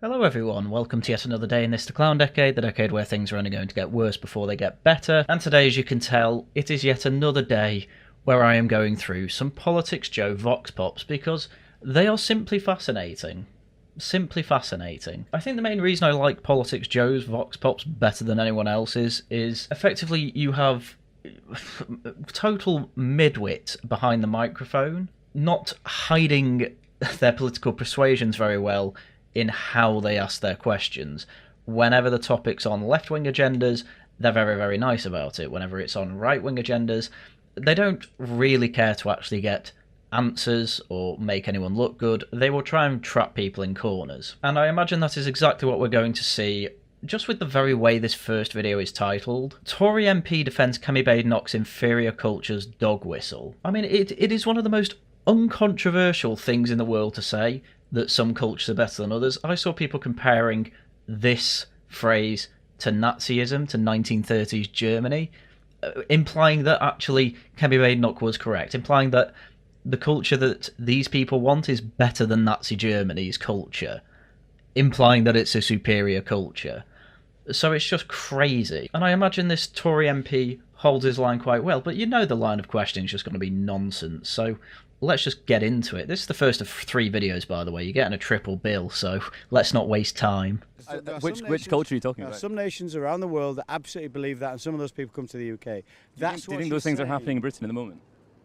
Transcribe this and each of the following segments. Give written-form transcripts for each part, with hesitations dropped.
Hello everyone, welcome to yet another day in this The Clown Decade, the decade where things are only going to get worse before they get better. And today, as you can tell, it is yet another day where I am going through some Politics Joe Vox Pops because they are simply fascinating. Simply fascinating. I think the main reason I like Politics Joe's Vox Pops better than anyone else's is effectively you have total midwit behind the microphone, not hiding their political persuasions very well in how they ask their questions. Whenever the topic's on left-wing agendas, they're very, very nice about it. Whenever it's on right-wing agendas, they don't really care to actually get answers or make anyone look good. They will try and trap people in corners. And I imagine that is exactly what we're going to see just with the very way this first video is titled. Tory MP defends Kemi Badenoch's inferior culture's dog whistle. I mean, it is one of the most uncontroversial things in the world to say, that some cultures are better than others. I saw people comparing this phrase to Nazism, to 1930s Germany, implying that actually Kemi Badenoch was correct, implying that the culture that these people want is better than Nazi Germany's culture, implying that it's a superior culture. So it's just crazy. And I imagine this Tory MP holds his line quite well, but you know the line of questioning is just going to be nonsense, so let's just get into it. This is the first of 3 videos, by the way. You're getting a triple bill, so let's not waste time. Which culture are you talking about? Some nations around the world that absolutely believe that, and some of those people come to the UK. Do you think those things are happening in Britain at the moment?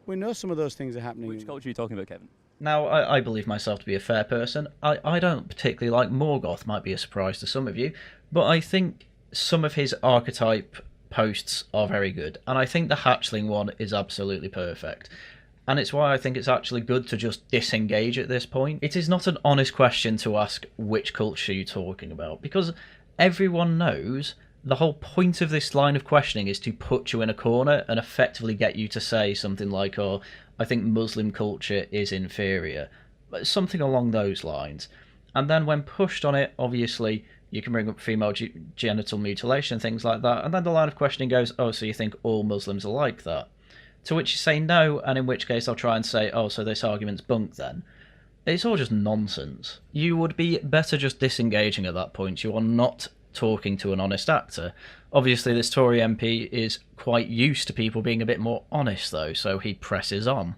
We know some of those things are happening. Which culture are you talking about, Kevin? Now, I believe myself to be a fair person. I don't particularly like Morgoth, might be a surprise to some of you, but I think some of his archetype posts are very good, and I think the hatchling one is absolutely perfect. And it's why I think it's actually good to just disengage at this point. It is not an honest question to ask which culture you're talking about, because everyone knows the whole point of this line of questioning is to put you in a corner and effectively get you to say something like, oh, I think Muslim culture is inferior. Something along those lines. And then when pushed on it, obviously, you can bring up female genital mutilation and things like that. And then the line of questioning goes, oh, so you think all Muslims are like that? To which you say no, and in which case I'll try and say, oh, so this argument's bunk then. It's all just nonsense. You would be better just disengaging at that point. You are not talking to an honest actor. Obviously, this Tory MP is quite used to people being a bit more honest, though, so he presses on.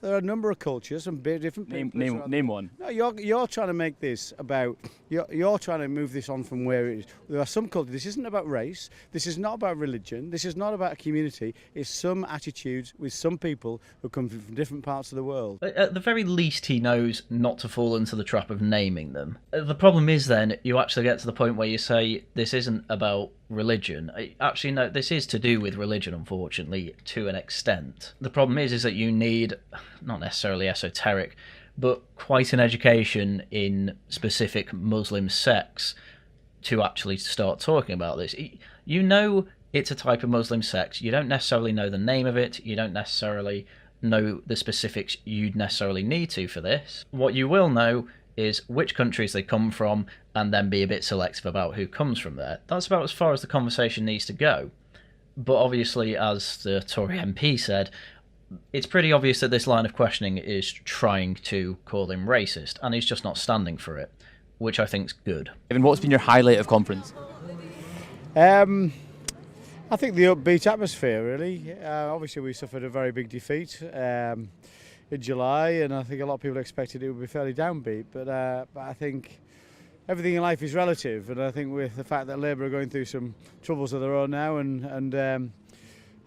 There are a number of cultures and different people. Name one. No, you're trying to make this about. You're trying to move this on from where it is. There are some cultures. This isn't about race. This is not about religion. This is not about a community. It's some attitudes with some people who come from different parts of the world. At the very least, he knows not to fall into the trap of naming them. The problem is then you actually get to the point where you say this isn't about religion. Actually, no, this is to do with religion, unfortunately, to an extent. The problem is that you need, not necessarily esoteric, but quite an education in specific Muslim sects to actually start talking about this. You know it's a type of Muslim sect. You don't necessarily know the name of it. You don't necessarily know the specifics you'd necessarily need to for this. What you will know is which countries they come from, and then be a bit selective about who comes from there. That's about as far as the conversation needs to go. But obviously, as the Tory MP said, it's pretty obvious that this line of questioning is trying to call him racist, and he's just not standing for it, which I think's good. Kevin, what's been your highlight of conference? I think the upbeat atmosphere, really. Obviously, we suffered a very big defeat in July, and I think a lot of people expected it would be fairly downbeat. But I think everything in life is relative, and I think with the fact that Labour are going through some troubles of their own now, and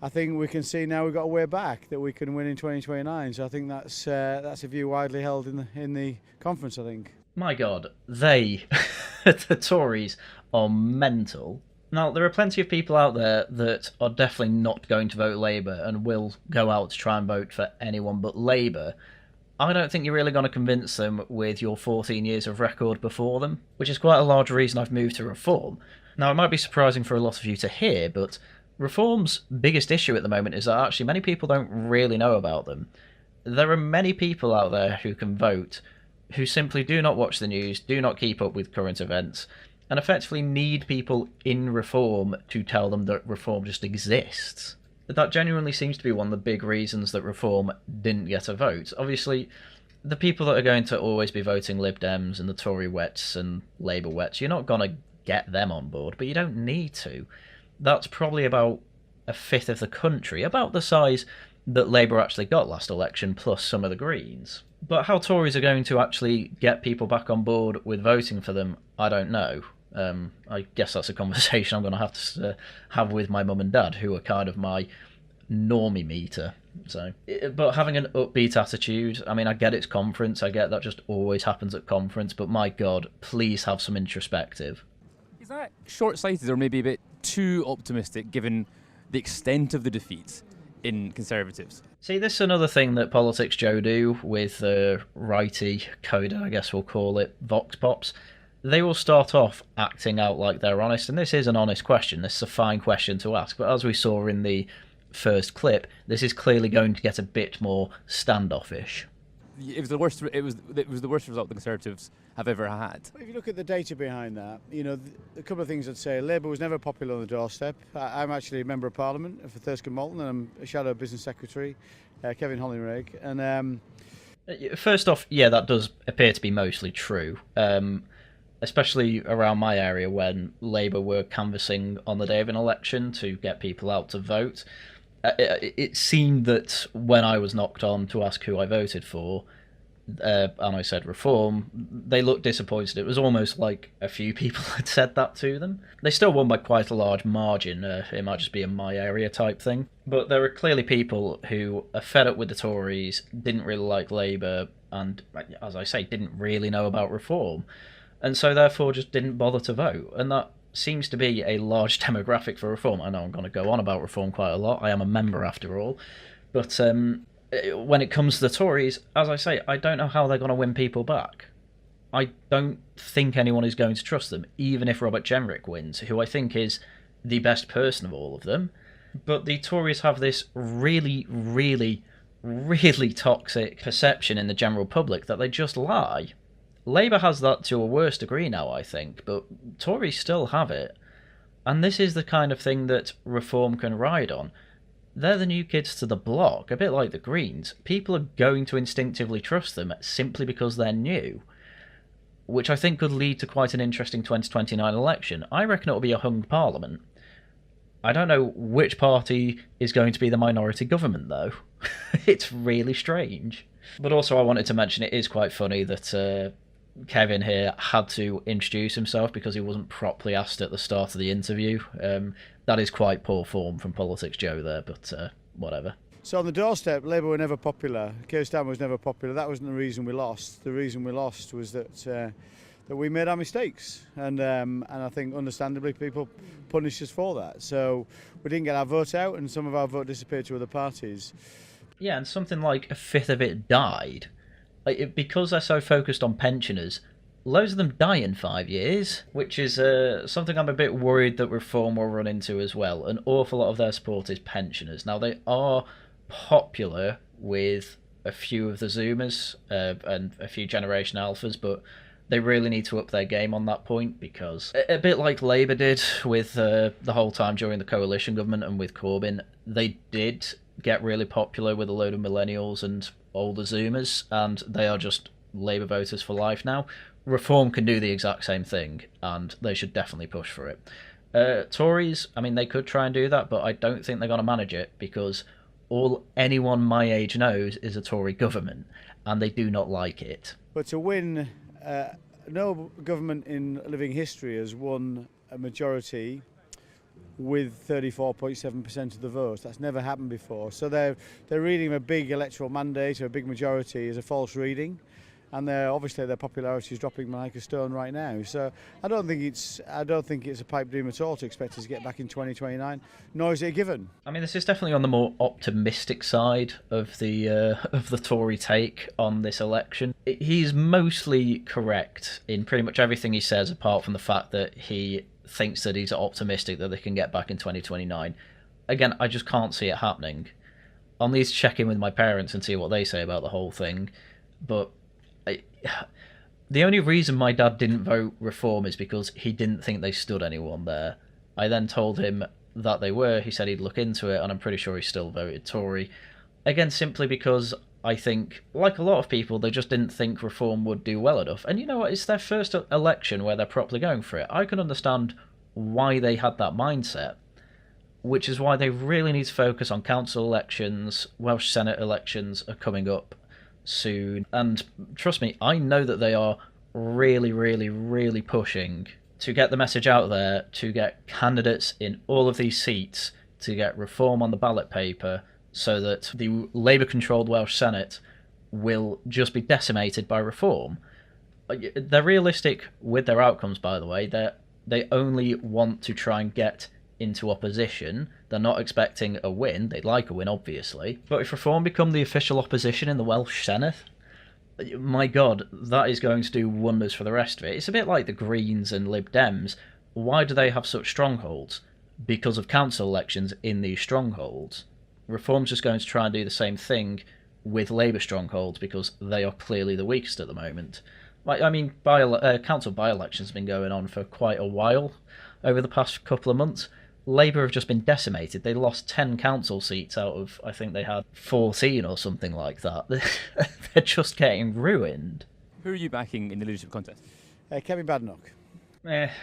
I think we can see now we've got a way back that we can win in 2029. So I think that's a view widely held in the conference, I think. My God, they, the Tories, are mental. Now, there are plenty of people out there that are definitely not going to vote Labour and will go out to try and vote for anyone but Labour. I don't think you're really going to convince them with your 14 years of record before them, which is quite a large reason I've moved to Reform. Now, it might be surprising for a lot of you to hear, but Reform's biggest issue at the moment is that actually many people don't really know about them. There are many people out there who can vote who simply do not watch the news, do not keep up with current events, and effectively need people in Reform to tell them that Reform just exists. That genuinely seems to be one of the big reasons that Reform didn't get a vote. Obviously, the people that are going to always be voting Lib Dems and the Tory wets and Labour wets, you're not going to get them on board, but you don't need to. That's probably about a fifth of the country, about the size that Labour actually got last election, plus some of the Greens. But how Tories are going to actually get people back on board with voting for them, I don't know. I guess that's a conversation I'm going to have to have with my mum and dad, who are kind of my normie meter. So, but having an upbeat attitude, I mean, I get it's conference, I get that just always happens at conference, but my God, please have some introspective. Is that short-sighted or maybe a bit too optimistic given the extent of the defeat in Conservatives? See, this is another thing that Politics Joe do with the righty coder, I guess we'll call it, Vox Pops. They will start off acting out like they're honest, and this is an honest question. This is a fine question to ask, but as we saw in the first clip, this is clearly going to get a bit more standoffish. It was the worst. It was the worst result the Conservatives have ever had. If you look at the data behind that, a couple of things I'd say. Labour was never popular on the doorstep. I'm actually a member of Parliament for Thursk and Malton, and I'm a shadow business secretary, Kevin Hollingrig. And first off, yeah, that does appear to be mostly true. Especially around my area when Labour were canvassing on the day of an election to get people out to vote. It seemed that when I was knocked on to ask who I voted for, and I said Reform, they looked disappointed. It was almost like a few people had said that to them. They still won by quite a large margin. It might just be a my area type thing. But there are clearly people who are fed up with the Tories, didn't really like Labour, and, as I say, didn't really know about Reform. And so therefore just didn't bother to vote. And that seems to be a large demographic for Reform. I know I'm going to go on about Reform quite a lot. I am a member after all. But when it comes to the Tories, as I say, I don't know how they're going to win people back. I don't think anyone is going to trust them, even if Robert Jenrick wins, who I think is the best person of all of them. But the Tories have this really, really, really toxic perception in the general public that they just lie. Labour has that to a worse degree now, I think, but Tories still have it. And this is the kind of thing that Reform can ride on. They're the new kids to the block, a bit like the Greens. People are going to instinctively trust them simply because they're new, which I think could lead to quite an interesting 2029 election. I reckon it'll be a hung parliament. I don't know which party is going to be the minority government, though. It's really strange. But also I wanted to mention it is quite funny that Kevin here had to introduce himself because he wasn't properly asked at the start of the interview. That is quite poor form from Politics Joe there, but whatever. So on the doorstep, Labour were never popular. Keir Starmer was never popular. That wasn't the reason we lost. The reason we lost was that we made our mistakes, and I think understandably people punished us for that. So we didn't get our vote out, and some of our vote disappeared to other parties. Yeah, and something like a fifth of it died. Because they're so focused on pensioners, loads of them die in 5 years, which is something I'm a bit worried that Reform will run into as well. An awful lot of their support is pensioners. Now, they are popular with a few of the Zoomers and a few Generation Alphas, but they really need to up their game on that point, because a bit like Labour did with the whole time during the coalition government and with Corbyn, they did get really popular with a load of millennials and older Zoomers, and they are just Labour voters for life now. Reform can do the exact same thing, and they should definitely push for it. Tories, I mean, they could try and do that, but I don't think they're going to manage it, because all anyone my age knows is a Tory government, and they do not like it. But to win, no government in living history has won a majority with 34.7% of the vote. That's never happened before. So they're reading a big electoral mandate or a big majority as a false reading, and obviously their popularity is dropping like a stone right now. So I don't think it's a pipe dream at all to expect us to get back in 2029. Nor is it a given. I mean, this is definitely on the more optimistic side of the Tory take on this election. He's mostly correct in pretty much everything he says, apart from the fact that he thinks that he's optimistic that they can get back in 2029. Again, I just can't see it happening. I'll need to check in with my parents and see what they say about the whole thing. But the only reason my dad didn't vote Reform is because he didn't think they stood anyone there. I then told him that they were. He said he'd look into it, and I'm pretty sure he still voted Tory. Again, simply because I think, like a lot of people, they just didn't think Reform would do well enough. And you know what? It's their first election where they're properly going for it. I can understand why they had that mindset, which is why they really need to focus on council elections. Welsh Senate elections are coming up soon. And trust me, I know that they are really, really, really pushing to get the message out there, to get candidates in all of these seats, to get Reform on the ballot paper, so that the Labour-controlled Welsh Senate will just be decimated by Reform. They're realistic with their outcomes, by the way. They only want to try and get into opposition. They're not expecting a win. They'd like a win, obviously. But if Reform become the official opposition in the Welsh Senate, my God, that is going to do wonders for the rest of it. It's a bit like the Greens and Lib Dems. Why do they have such strongholds? Because of council elections in these strongholds. Reform's just going to try and do the same thing with Labour strongholds because they are clearly the weakest at the moment. I mean, council by-elections have been going on for quite a while over the past couple of months. Labour have just been decimated. They lost 10 council seats out of, I think they had 14 or something like that. They're just getting ruined. Who are you backing in the leadership contest? Kemi Badenoch.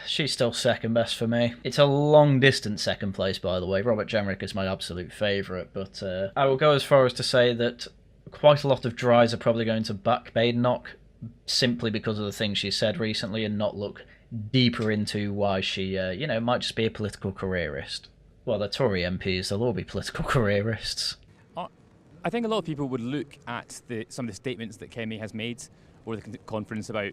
She's still second best for me. It's a long distance second place, by the way. Robert Jenrick is my absolute favourite, but I will go as far as to say that quite a lot of Dries are probably going to back Badenoch simply because of the things she said recently and not look deeper into why she, might just be a political careerist. Well, they're Tory MPs, they'll all be political careerists. I think a lot of people would look at some of the statements that Kemi has made, or the conference about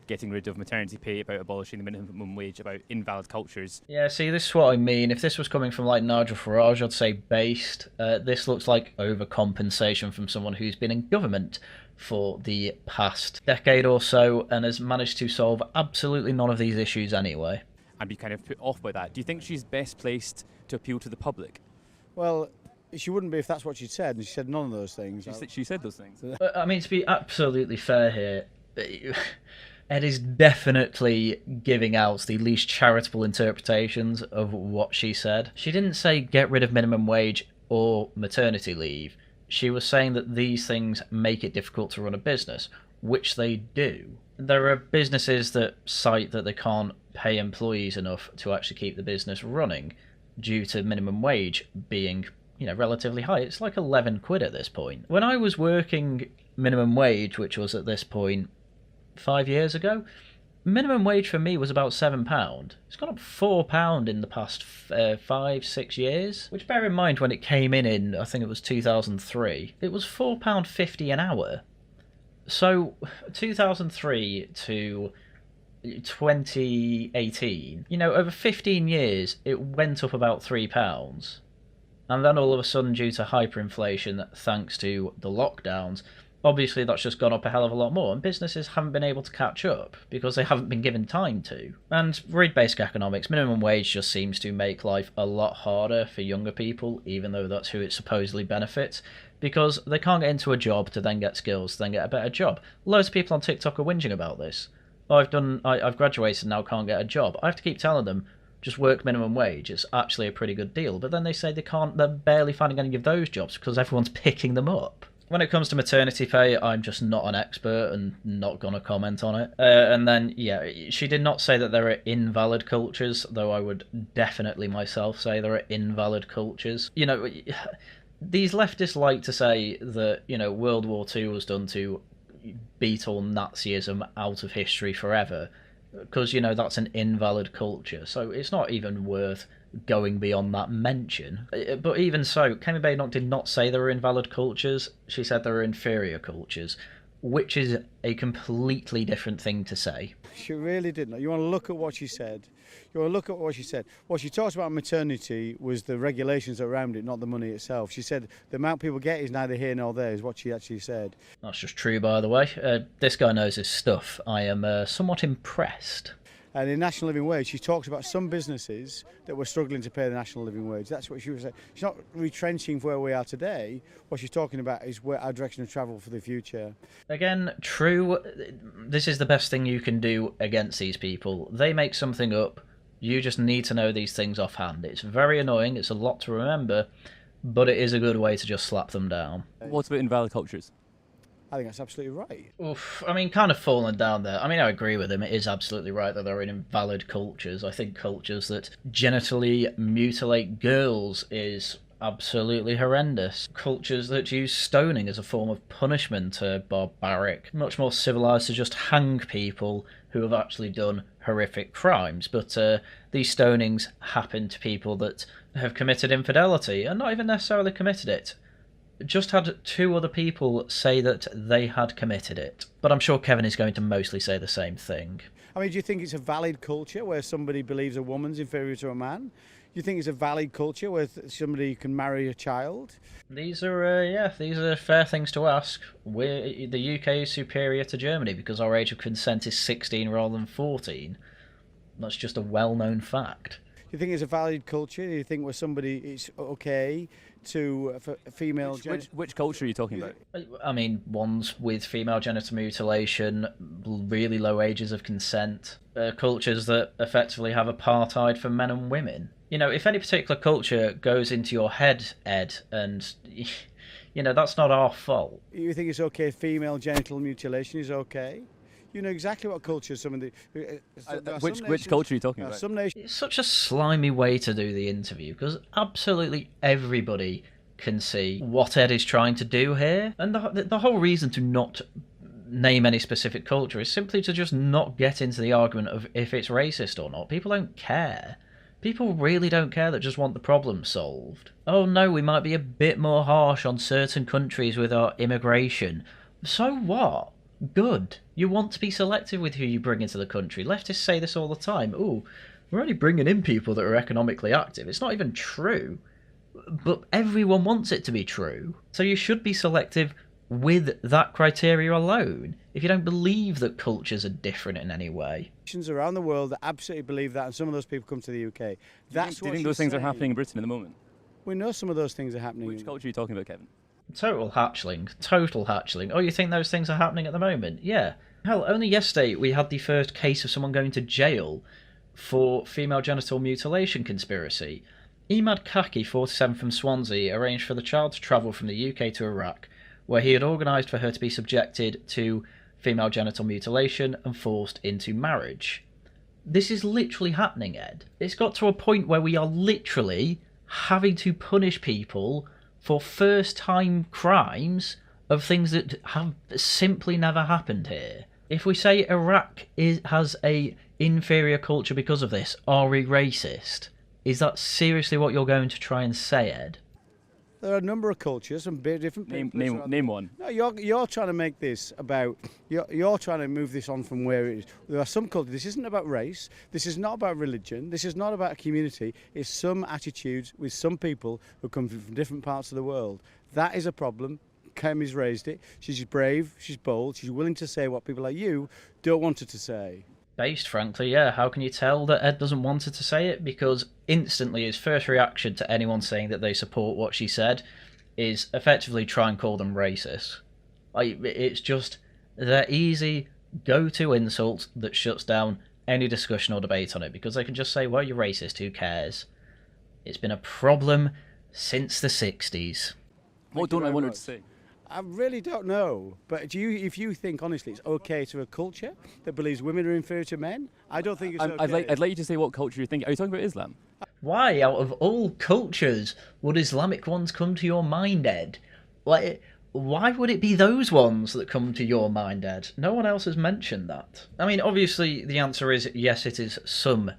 getting rid of maternity pay, about abolishing the minimum wage, about invalid cultures. Yeah, see, this is what I mean. If this was coming from, like, Nigel Farage, I'd say based. This looks like overcompensation from someone who's been in government for the past decade or so and has managed to solve absolutely none of these issues anyway. And be kind of put off by that. Do you think she's best placed to appeal to the public? Well, she wouldn't be if that's what she'd said, and she said none of those things. She said those things. I mean, to be absolutely fair here, Ed is definitely giving out the least charitable interpretations of what she said. She didn't say get rid of minimum wage or maternity leave. She was saying that these things make it difficult to run a business, which they do. There are businesses that cite that they can't pay employees enough to actually keep the business running due to minimum wage being, relatively high. It's like 11 quid at this point. When I was working minimum wage, which was at this point 5 years ago, minimum wage for me was about £7. It's gone up £4 in the past 5-6 years, which, bear in mind, when it came in I think it was 2003, it was £4.50 an hour. So 2003 to 2018, over 15 years it went up about £3. And then all of a sudden, due to hyperinflation, thanks to the lockdowns, obviously that's just gone up a hell of a lot more, and businesses haven't been able to catch up because they haven't been given time to. And read basic economics, minimum wage just seems to make life a lot harder for younger people, even though that's who it supposedly benefits, because they can't get into a job to then get skills, to then get a better job. Loads of people on TikTok are whinging about this. I've graduated now, can't get a job. I have to keep telling them, just work minimum wage, it's actually a pretty good deal. But then they say they're barely finding any of those jobs because everyone's picking them up. When it comes to maternity pay, I'm just not an expert and not going to comment on it. And then, she did not say that there are invalid cultures, though I would definitely myself say there are invalid cultures. These leftists like to say that, World War II was done to beat all Nazism out of history forever, because, that's an invalid culture. So it's not even worth going beyond that mention. But even so, Kemi Badenoch did not say there were invalid cultures. She said there were inferior cultures, which is a completely different thing to say. She really didn't. You want to look at what she said. What she talked about maternity was the regulations around it, not the money itself. She said the amount people get is neither here nor there, is what she actually said. That's just true, by the way. This guy knows his stuff. I am somewhat impressed. And in national living wage, she talked about some businesses that were struggling to pay the national living wage. That's what she was saying. She's not retrenching where we are today. What she's talking about is where our direction of travel for the future. Again, true. This is the best thing you can do against these people. They make something up. You just need to know these things offhand. It's very annoying. It's a lot to remember, but it is a good way to just slap them down. What about invalid cultures? I think that's absolutely right. Oof, I mean, kind of falling down there. I mean, I agree with him. It is absolutely right that there are invalid cultures. I think cultures that genitally mutilate girls is absolutely horrendous. Cultures that use stoning as a form of punishment are barbaric. Much more civilised to just hang people who have actually done horrific crimes. But these stonings happen to people that have committed infidelity and not even necessarily committed it. Just had 2 other people say that they had committed it. But I'm sure Kevin is going to mostly say the same thing. I mean, do you think it's a valid culture where somebody believes a woman's inferior to a man? Do you think it's a valid culture where somebody can marry a child? These are fair things to ask. The UK is superior to Germany because our age of consent is 16 rather than 14. That's just a well-known fact. Do you think it's a valid culture? Do you think where somebody it's okay for female... Which culture are you talking about? I mean, ones with female genital mutilation, really low ages of consent, cultures that effectively have apartheid for men and women. You know, if any particular culture goes into your head, Ed, and, you know, that's not our fault. You think it's okay female genital mutilation is okay? You know exactly what culture some of the... Which culture are you talking about? Some nations... It's such a slimy way to do the interview, because absolutely everybody can see what Ed is trying to do here. And the whole reason to not name any specific culture is simply to just not get into the argument of if it's racist or not. People don't care. People really don't care, that just want the problem solved. Oh no, we might be a bit more harsh on certain countries with our immigration. So what? Good. You want to be selective with who you bring into the country. Leftists say this all the time. Ooh, we're only bringing in people that are economically active. It's not even true. But everyone wants it to be true. So you should be selective with that criteria alone, if you don't believe that cultures are different in any way. Nations around the world that absolutely believe that, and some of those people come to the UK. Do you think those things are happening in Britain at the moment? We know some of those things are happening. Which culture are you talking about, Kevin? Total hatchling. Oh, you think those things are happening at the moment? Yeah. Hell, only yesterday we had the first case of someone going to jail for female genital mutilation conspiracy. Emad Kaki, 47, from Swansea, arranged for the child to travel from the UK to Iraq, where he had organised for her to be subjected to female genital mutilation and forced into marriage. This is literally happening, Ed. It's got to a point where we are literally having to punish people for first-time crimes of things that have simply never happened here. If we say Iraq has a inferior culture because of this, are we racist? Is that seriously what you're going to try and say, Ed? There are a number of cultures and different people. Name one. No, you're trying to make this about. You're trying to move this on from where it is. There are some cultures. This isn't about race. This is not about religion. This is not about a community. It's some attitudes with some people who come from different parts of the world. That is a problem. Kemi's raised it. She's brave. She's bold. She's willing to say what people like you don't want her to say. Based, frankly, yeah. How can you tell that Ed doesn't want her to say it? Because instantly his first reaction to anyone saying that they support what she said is effectively try and call them racist. It's just their easy go-to insult that shuts down any discussion or debate on it, because they can just say, well, you're racist, who cares? It's been a problem since the 60s. What don't I want her to say? I really don't know, but if you think honestly it's okay to a culture that believes women are inferior to men, I don't think it's okay. I'd like you to say what culture you're thinking. Are you talking about Islam? Why, out of all cultures, would Islamic ones come to your mind, Ed? Why would it be those ones that come to your mind, Ed? No one else has mentioned that. I mean, obviously the answer is yes, it is some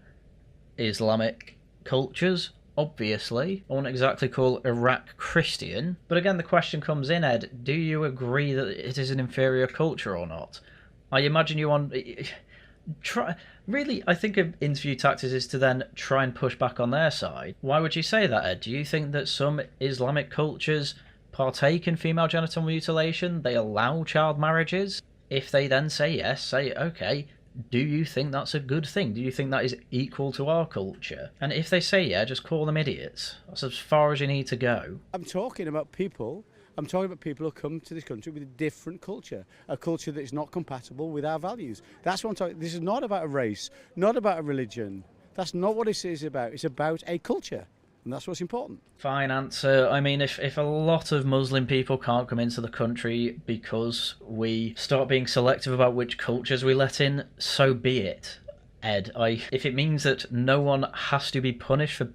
Islamic cultures. Obviously, I won't exactly call Iraq Christian, but again the question comes in, Ed, do you agree that it is an inferior culture or not? I imagine you want... Really, I think an interview tactic is to then try and push back on their side. Why would you say that, Ed? Do you think that some Islamic cultures partake in female genital mutilation? They allow child marriages? If they then say yes, say, okay, do you think that's a good thing? Do you think that is equal to our culture? And if they say yeah, just call them idiots. That's as far as you need to go. I'm talking about people who come to this country with a different culture, a culture that is not compatible with our values. That's what I'm talking. This is not about a race, not about a religion. That's not what this is about. It's about a culture. And that's what's important. Fine answer. I mean, if a lot of Muslim people can't come into the country because we start being selective about which cultures we let in, so be it. Ed, if it means that no one has to be punished for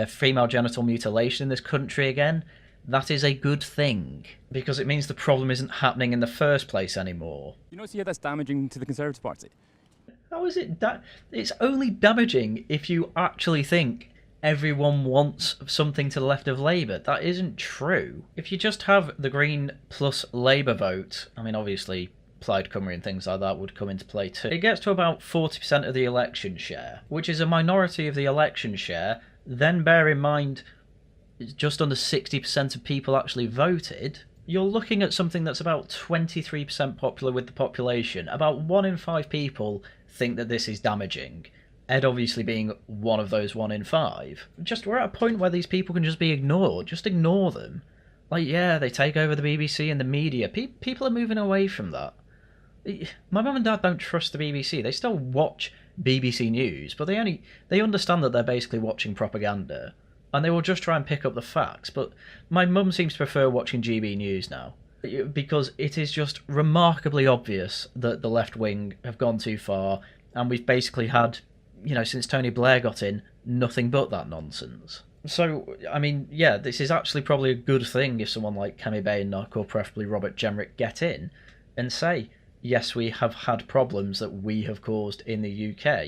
female genital mutilation in this country again, that is a good thing, because it means the problem isn't happening in the first place anymore. You don't see how that's damaging to the Conservative Party? How is it it's only damaging if you actually think everyone wants something to the left of Labour. That isn't true. If you just have the Green plus Labour vote, I mean, obviously Plaid Cymru and things like that would come into play too. It gets to about 40% of the election share, which is a minority of the election share. Then bear in mind, just under 60% of people actually voted. You're looking at something that's about 23% popular with the population. About 1 in 5 people think that this is damaging. Ed obviously being one of those 1 in 5. We're at a point where these people can just be ignored. Just ignore them. Like, yeah, they take over the BBC and the media. People are moving away from that. My mum and dad don't trust the BBC. They still watch BBC News, but they understand that they're basically watching propaganda, and they will just try and pick up the facts. But my mum seems to prefer watching GB News now, because it is just remarkably obvious that the left wing have gone too far, and we've basically had, since Tony Blair got in, nothing but that nonsense. So, I mean, yeah, this is actually probably a good thing if someone like Kemi Badenoch or preferably Robert Jenrick get in and say, yes, we have had problems that we have caused in the UK.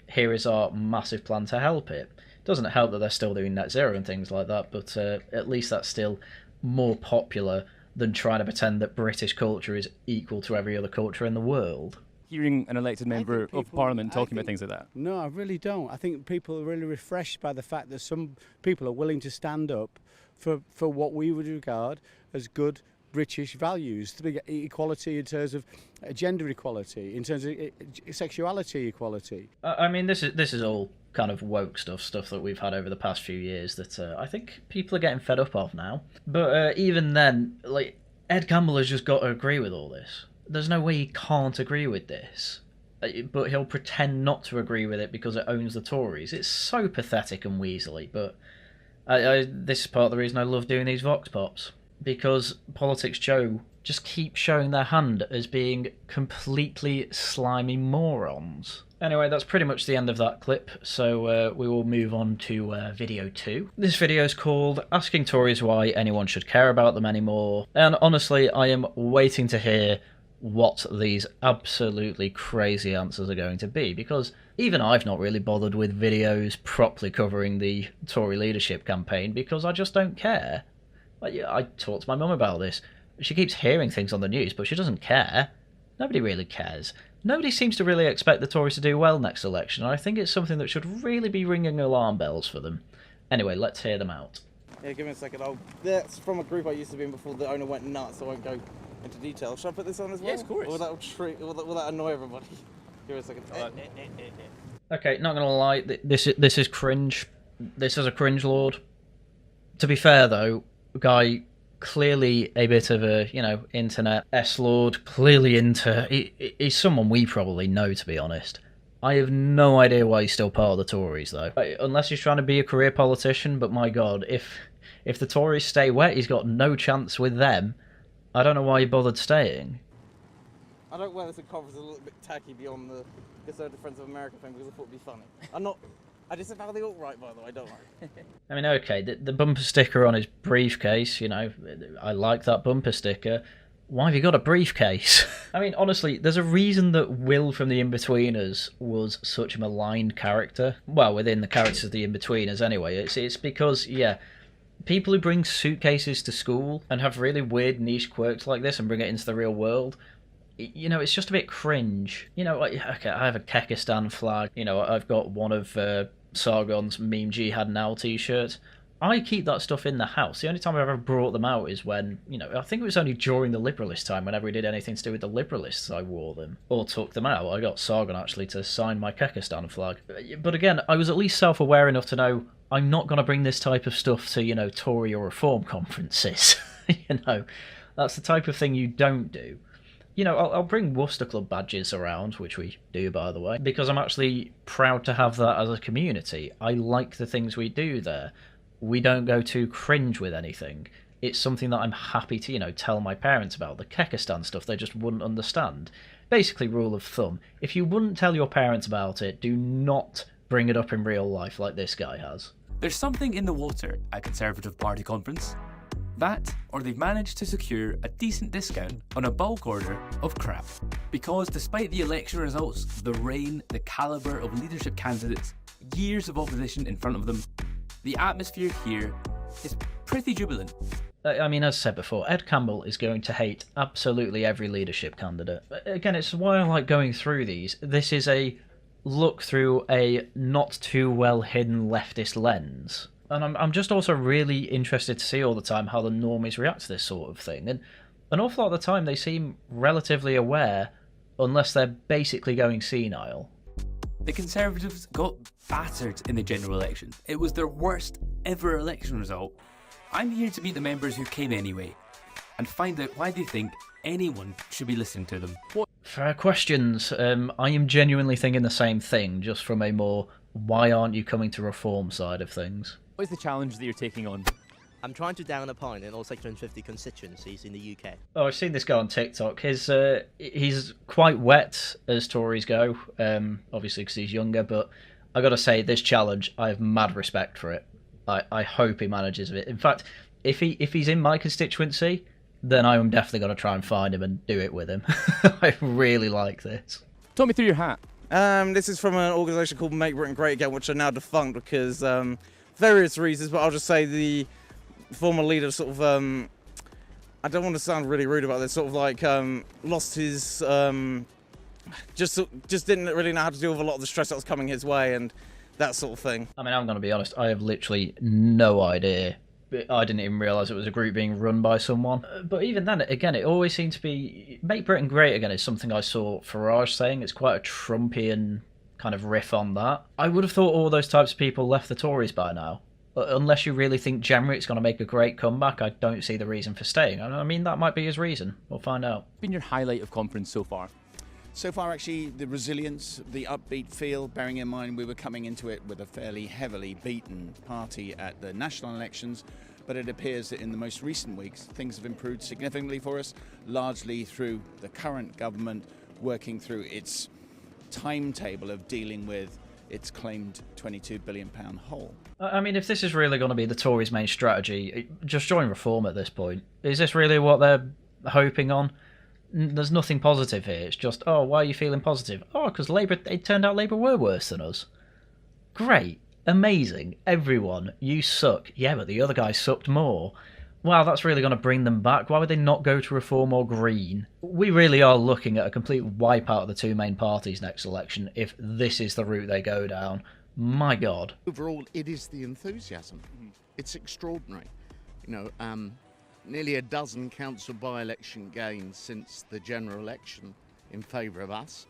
Here is our massive plan to help it. Doesn't help that they're still doing net zero and things like that, but at least that's still more popular than trying to pretend that British culture is equal to every other culture in the world. Hearing an elected member of Parliament talking about things like that? No, I really don't. I think people are really refreshed by the fact that some people are willing to stand up for what we would regard as good British values, equality in terms of gender equality, in terms of sexuality equality. I mean, this is all kind of woke stuff that we've had over the past few years that I think people are getting fed up of now. But even then, like, Ed Campbell has just got to agree with all this. There's no way he can't agree with this. But he'll pretend not to agree with it because it owns the Tories. It's so pathetic and weaselly, but this is part of the reason I love doing these Vox Pops. Because Politics Joe just keeps showing their hand as being completely slimy morons. Anyway, that's pretty much the end of that clip, so we will move on to video 2. This video is called Asking Tories Why Anyone Should Care About Them Anymore, and honestly, I am waiting to hear what these absolutely crazy answers are going to be, because even I've not really bothered with videos properly covering the Tory leadership campaign because I just don't care. I talked to my mum about this. She keeps hearing things on the news, but she doesn't care. Nobody really cares. Nobody seems to really expect the Tories to do well next election, and I think it's something that should really be ringing alarm bells for them. Anyway, let's hear them out. Yeah, give me a second. That's from a group I used to be in before the owner went nuts, so I won't go into detail. Should I put this on as well? Yes, of course. Or will that annoy everybody? Give me a second. Okay, not gonna lie, this is cringe. This is a cringe lord. To be fair though, guy clearly a bit of a, internet S-lord, clearly he's someone we probably know, to be honest. I have no idea why he's still part of the Tories, though. Unless he's trying to be a career politician, but my god, if the Tories stay wet, he's got no chance with them. I don't know why he bothered staying. I don't wear this in conference a little bit tacky beyond the Conservative Friends of America thing because I thought it'd be funny. I disavow the alt-right, by the way, don't worry. I mean, okay, the bumper sticker on his briefcase, I like that bumper sticker. Why have you got a briefcase? I mean, honestly, there's a reason that Will from the Inbetweeners was such a maligned character. Well, within the characters of the Inbetweeners, anyway. It's because, yeah, people who bring suitcases to school and have really weird niche quirks like this and bring it into the real world, it's just a bit cringe. Okay, I have a Kekistan flag. I've got one of Sargon's Meme Jihad Now t-shirts. I keep that stuff in the house. The only time I've ever brought them out is when, I think it was only during the Liberalist time, whenever we did anything to do with the Liberalists, I wore them. Or took them out. I got Sargon, actually, to sign my Kekistan flag. But again, I was at least self-aware enough to know I'm not going to bring this type of stuff to, Tory or Reform conferences. That's the type of thing you don't do. I'll bring Worcester Club badges around, which we do, by the way, because I'm actually proud to have that as a community. I like the things we do there. we don't go too cringe with anything. It's something that I'm happy to, tell my parents about. The Kekistan stuff, they just wouldn't understand. Basically, rule of thumb, if you wouldn't tell your parents about it, do not bring it up in real life like this guy has. There's something in the water at Conservative Party conference. That, or they've managed to secure a decent discount on a bulk order of crap. Because despite the election results, the reign, the calibre of leadership candidates, years of opposition in front of them, the atmosphere here is pretty jubilant. I mean, as said before, Ed Campbell is going to hate absolutely every leadership candidate. Again, it's why I like going through these. This is a look through a not too well hidden leftist lens. And I'm just also really interested to see all the time how the normies react to this sort of thing. And an awful lot of the time they seem relatively aware, unless they're basically going senile. The Conservatives got battered in the general election. It was their worst ever election result. I'm here to meet the members who came anyway, and find out why they think anyone should be listening to them. Fair questions. I am genuinely thinking the same thing, just from a more why aren't you coming to reform side of things. What is the challenge that you're taking on? I'm trying to down a pint in all 650 constituencies in the UK. Oh, I've seen this guy on TikTok. He's quite wet as Tories go, obviously because he's younger, but I gotta say, this challenge, I have mad respect for it. I hope he manages it. In fact, if he's in my constituency, then I am definitely going to try and find him and do it with him. I really like this. Talk me through your hat. This is from an organisation called Make Britain Great Again, which are now defunct because various reasons, but I'll just say the former leader sort of, I don't want to sound really rude about this, sort of like lost his, just didn't really know how to deal with a lot of the stress that was coming his way and that sort of thing. I mean, I'm going to be honest, I have literally no idea. I didn't even realise it was a group being run by someone. But even then, again, it always seemed to be... Make Britain Great Again is something I saw Farage saying. It's quite a Trumpian kind of riff on that. I would have thought all those types of people left the Tories by now. Unless you really think generally it's going to make a great comeback, I don't see the reason for staying. I mean, that might be his reason. We'll find out. What's been your highlight of conference so far? So far, actually, the resilience, the upbeat feel, bearing in mind we were coming into it with a fairly heavily beaten party at the national elections, but it appears that in the most recent weeks, things have improved significantly for us, largely through the current government working through its timetable of dealing with its claimed £22 billion hole. I mean, if this is really going to be the Tories' main strategy, just join Reform at this point. Is this really what they're hoping on? There's nothing positive here. It's just, oh, why are you feeling positive? Oh, because Labour, it turned out Labour were worse than us. Great. Amazing. Everyone, you suck. Yeah, but the other guy sucked more. Wow, that's really going to bring them back. Why would they not go to Reform or Green? We really are looking at a complete wipeout of the two main parties next election if this is the route they go down. My God. Overall, it is the enthusiasm. It's extraordinary. Nearly a dozen council by-election gains since the general election in favour of us.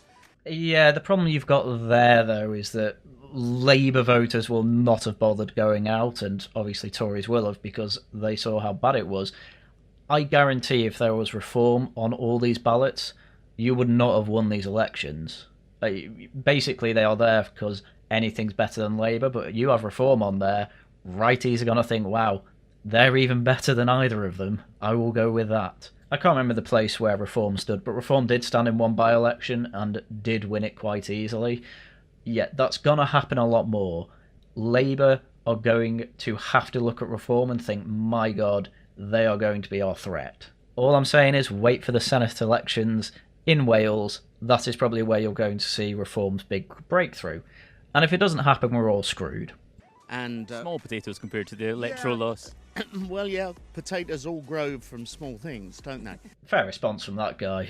Yeah, the problem you've got there, though, is that Labour voters will not have bothered going out, and obviously Tories will have because they saw how bad it was. I guarantee if there was Reform on all these ballots, you would not have won these elections. Basically, they are there because anything's better than Labour, but you have Reform on there, righties are going to think, wow, they're even better than either of them. I will go with that. I can't remember the place where Reform stood, but Reform did stand in one by-election and did win it quite easily. Yeah, that's going to happen a lot more. Labour are going to have to look at Reform and think, my God, they are going to be our threat. All I'm saying is wait for the Senate elections in Wales. That is probably where you're going to see Reform's big breakthrough. And if it doesn't happen, we're all screwed. And Small potatoes compared to the electoral loss. well, yeah, potatoes all grow from small things, don't they? Fair response from that guy.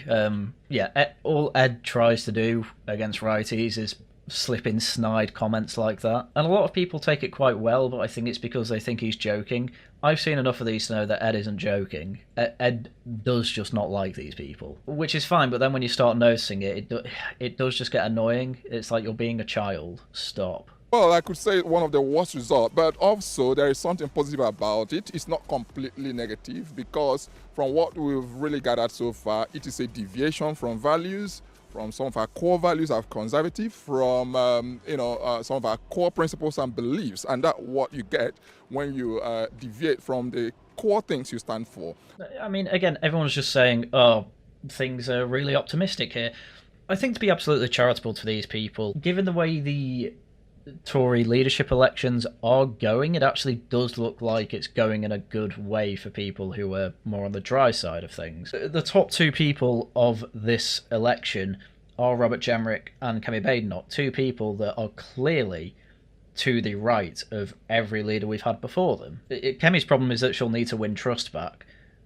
All Ed tries to do against righties is slip in snide comments like that. And a lot of people take it quite well, but I think it's because they think he's joking. I've seen enough of these to know that Ed isn't joking. Ed does just not like these people, which is fine, but then when you start noticing it does just get annoying. It's like you're being a child. Stop. Well, I could say one of the worst results, but also there is something positive about it. It's not completely negative because from what we've really gathered so far, it is a deviation from values from some of our core values as conservative, from some of our core principles and beliefs, and that's what you get when you deviate from the core things you stand for. I mean, again, everyone's just saying, oh, things are really optimistic here. I think to be absolutely charitable to these people, given the way the Tory leadership elections are going, it actually does look like it's going in a good way for people who are more on the dry side of things. The top two people of this election are Robert Jenrick and Kemi Badenoch, two people that are clearly to the right of every leader we've had before them. Kemi's problem is that she'll need to win trust back.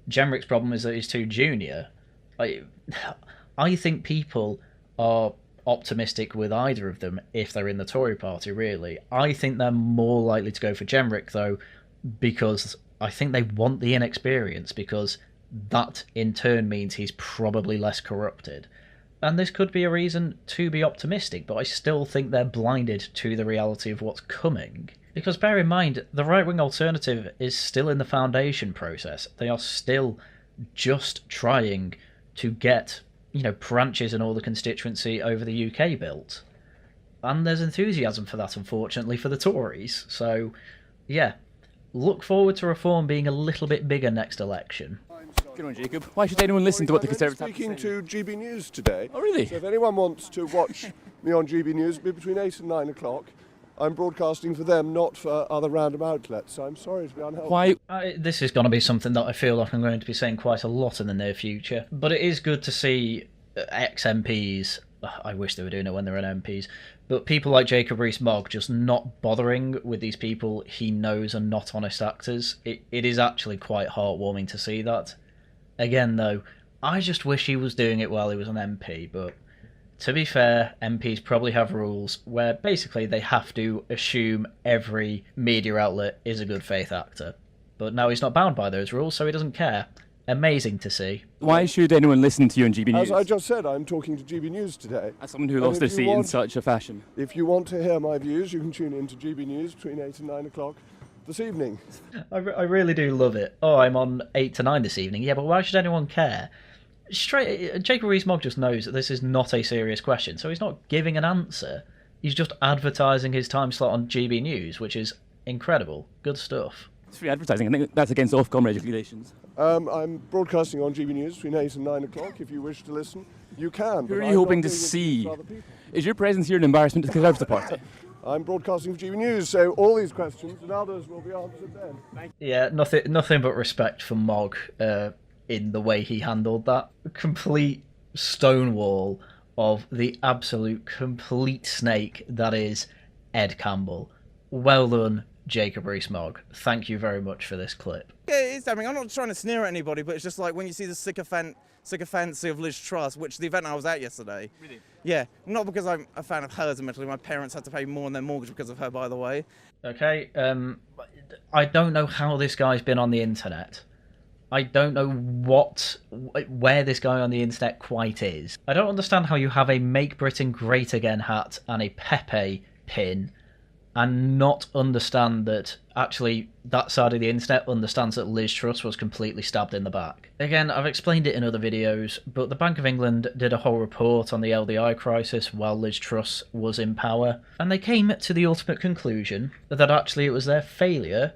Jenrick's problem is that he's too junior. I think people are optimistic with either of them if they're in the Tory party, really. I think they're more likely to go for Jenrick, though, because I think they want the inexperience, because that in turn means he's probably less corrupted. And this could be a reason to be optimistic, but I still think they're blinded to the reality of what's coming. Because bear in mind, the right-wing alternative is still in the foundation process. They are still just trying to get, branches in all the constituency over the UK built. And there's enthusiasm for that, unfortunately, for the Tories. So, yeah, look forward to reform being a little bit bigger next election. Good on, Jacob. Why should anyone listen to what the Conservatives have to say? I'm speaking to GB News today. Oh, really? So if anyone wants to watch me on GB News, it'll be between 8 and 9 o'clock. I'm broadcasting for them, not for other random outlets, so I'm sorry to be unhelpful. Why? This is going to be something that I feel like I'm going to be saying quite a lot in the near future, but it is good to see ex-MPs, I wish they were doing it when they were MPs, but people like Jacob Rees-Mogg just not bothering with these people he knows are not honest actors. It is actually quite heartwarming to see that. Again, though, I just wish he was doing it while he was an MP, but to be fair, MPs probably have rules where basically they have to assume every media outlet is a good faith actor. But now he's not bound by those rules, so he doesn't care. Amazing to see. Why should anyone listen to you on GB News? As I just said, I'm talking to GB News today. As someone who lost their seat in such a fashion. If you want to hear my views, you can tune in to GB News between 8 and 9 o'clock this evening. I really do love it. Oh, I'm on 8 to 9 this evening. Yeah, but why should anyone care? Jacob Rees-Mogg just knows that this is not a serious question, so he's not giving an answer. He's just advertising his time slot on GB News, which is incredible. Good stuff. It's free advertising. I think that's against Ofcom regulations. I'm broadcasting on GB News between 8 and 9 o'clock. If you wish to listen, you can. Who are you hoping to see? Is your presence here an embarrassment to the Conservative Party? I'm broadcasting for GB News, so all these questions and others will be answered then. Yeah, nothing but respect for Mogg in the way he handled that. Complete stonewall of the absolute complete snake that is Ed Campbell. Well done, Jacob Rees-Mogg. Thank you very much for this clip. Yeah, it is damning. I'm not trying to sneer at anybody, but it's just like when you see the sycophancy of Liz Truss, which the event I was at yesterday. Really? Yeah, not because I'm a fan of hers admittedly. My parents had to pay more on their mortgage because of her, by the way. Okay, I don't know how this guy's been on the internet. I don't know where this guy on the internet quite is. I don't understand how you have a Make Britain Great Again hat and a Pepe pin and not understand that actually that side of the internet understands that Liz Truss was completely stabbed in the back. Again, I've explained it in other videos, but the Bank of England did a whole report on the LDI crisis while Liz Truss was in power, and they came to the ultimate conclusion that actually it was their failure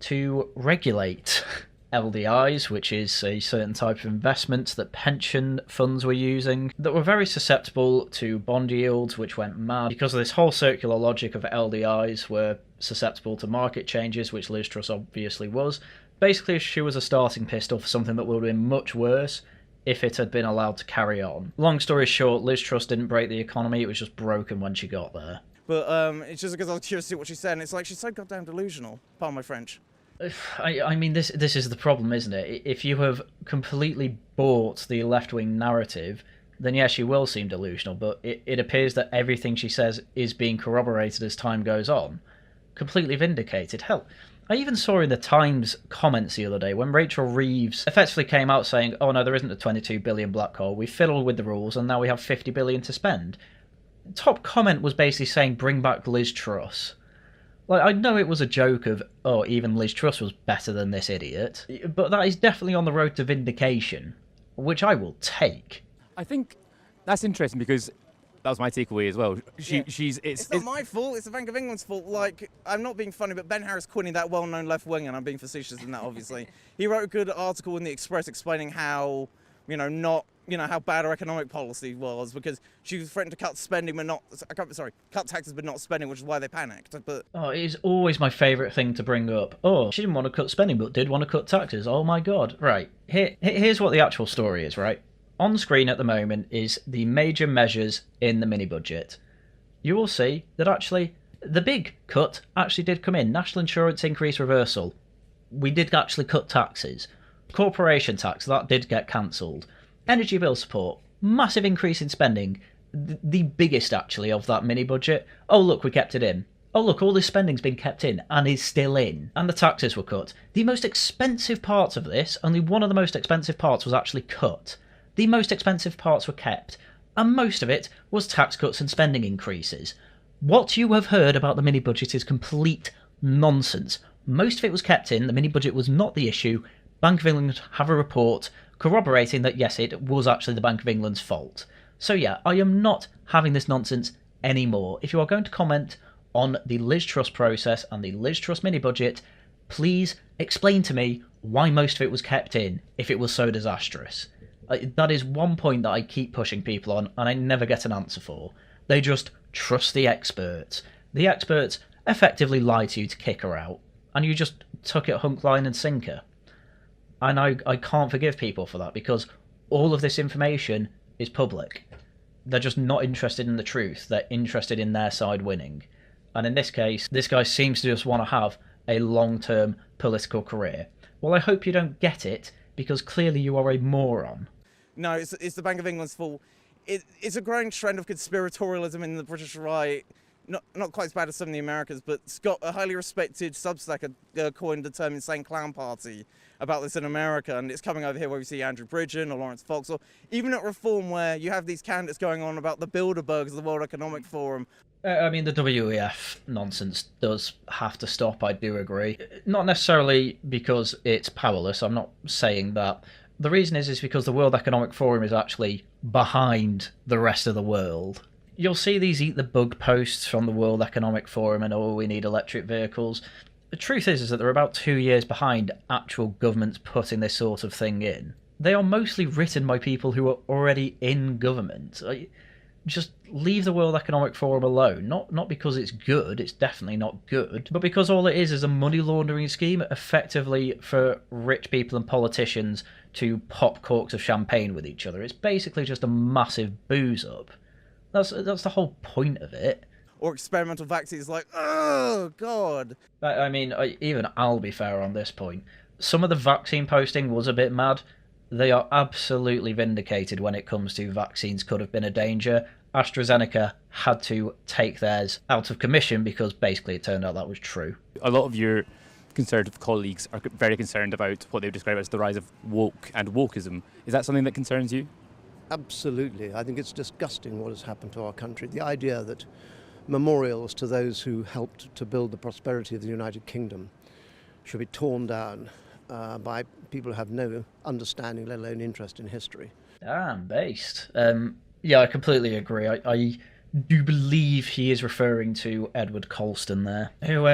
to regulate LDIs, which is a certain type of investment that pension funds were using, that were very susceptible to bond yields, which went mad because of this whole circular logic of LDIs were susceptible to market changes, which Liz Truss obviously was. Basically, she was a starting pistol for something that would have been much worse if it had been allowed to carry on. Long story short, Liz Truss didn't break the economy, it was just broken when she got there. But it's just because I was curious to see what she said, and it's like she's so goddamn delusional. Pardon my French. I mean, this is the problem, isn't it? If you have completely bought the left-wing narrative, then yes, she will seem delusional, but it appears that everything she says is being corroborated as time goes on. Completely vindicated. Hell, I even saw in the Times comments the other day when Rachel Reeves effectively came out saying, oh no, there isn't a 22 billion black hole, we fiddled with the rules and now we have 50 billion to spend. Top comment was basically saying, bring back Liz Truss. Like, I know it was a joke of, oh, even Liz Truss was better than this idiot, but that is definitely on the road to vindication, which I will take. I think That's interesting because that was my takeaway as well. It's not my fault. It's the Bank of England's fault. Like, I'm not being funny, but Ben Harris-Quinn, that well-known left wing, and I'm being facetious in that, obviously. He wrote a good article in the Express explaining how, how bad our economic policy was because she was threatening to cut spending, cut taxes but not spending, which is why they panicked. But it is always my favourite thing to bring up. Oh, she didn't want to cut spending but did want to cut taxes. Oh my god. Right, here's what the actual story is, right? On screen at the moment is the major measures in the mini-budget. You will see that actually the big cut actually did come in. National insurance increase reversal. We did actually cut taxes. Corporation tax, that did get cancelled. Energy bill support, massive increase in spending. The biggest actually of that mini-budget. Oh look, we kept it in. Oh look, all this spending's been kept in and is still in. And the taxes were cut. The most expensive parts of this, only one of the most expensive parts was actually cut. The most expensive parts were kept, and most of it was tax cuts and spending increases. What you have heard about the mini-budget is complete nonsense. Most of it was kept in, the mini-budget was not the issue. Bank of England have a report corroborating that yes, it was actually the Bank of England's fault. So yeah, I am not having this nonsense anymore. If you are going to comment on the Liz Truss process and the Liz Truss mini-budget, please explain to me why most of it was kept in if it was so disastrous. That is one point that I keep pushing people on and I never get an answer for. They just trust the experts. The experts effectively lie to you to kick her out, and you just took it hook, line and sinker. And I can't forgive people for that because all of this information is public. They're just not interested in the truth. They're interested in their side winning. And in this case, this guy seems to just want to have a long-term political career. Well, I hope you don't get it because clearly you are a moron. No, it's the Bank of England's fault. It's a growing trend of conspiratorialism in the British right. Not quite as bad as some of the Americans, but Scott, a highly respected Substack, coined the term insane clown party about this in America, and it's coming over here where we see Andrew Bridgen or Lawrence Fox, or even at Reform where you have these candidates going on about the Bilderbergs of the World Economic Forum. I mean, the WEF nonsense does have to stop, I do agree. Not necessarily because it's powerless, I'm not saying that. The reason is because the World Economic Forum is actually behind the rest of the world. You'll see these eat the bug posts from the World Economic Forum and, oh, we need electric vehicles. The truth is that they're about 2 years behind actual governments putting this sort of thing in. They are mostly written by people who are already in government. Just leave the World Economic Forum alone. Not because it's good, it's definitely not good, but because all it is a money laundering scheme effectively for rich people and politicians to pop corks of champagne with each other. It's basically just a massive booze up. That's the whole point of it. Or experimental vaccines, like, oh, God. I mean, even I'll be fair on this point. Some of the vaccine posting was a bit mad. They are absolutely vindicated when it comes to vaccines could have been a danger. AstraZeneca had to take theirs out of commission because basically it turned out that was true. A lot of your Conservative colleagues are very concerned about what they describe as the rise of woke and wokeism. Is that something that concerns you? Absolutely. I think it's disgusting what has happened to our country. The idea that memorials to those who helped to build the prosperity of the United Kingdom should be torn down by people who have no understanding, let alone interest in history. Damn, based. Yeah, I completely agree. I do believe he is referring to Edward Colston there, who,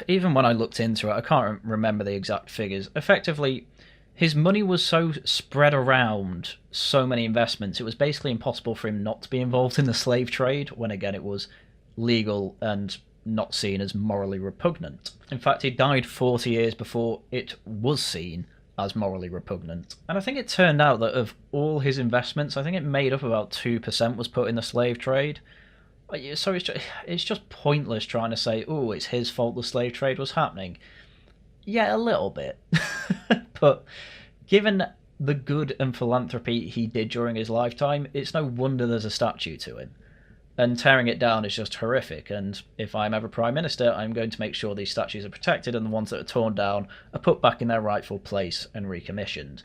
even when I looked into it, I can't remember the exact figures. Effectively, his money was so spread around so many investments, it was basically impossible for him not to be involved in the slave trade, when again it was legal and not seen as morally repugnant. In fact, he died 40 years before it was seen as morally repugnant. And I think it turned out that of all his investments, I think it made up about 2% was put in the slave trade. So it's just pointless trying to say, oh, it's his fault the slave trade was happening. Yeah, a little bit. But given the good and philanthropy he did during his lifetime, it's no wonder there's a statue to him. And tearing it down is just horrific, and if I'm ever Prime Minister, I'm going to make sure these statues are protected and the ones that are torn down are put back in their rightful place and recommissioned.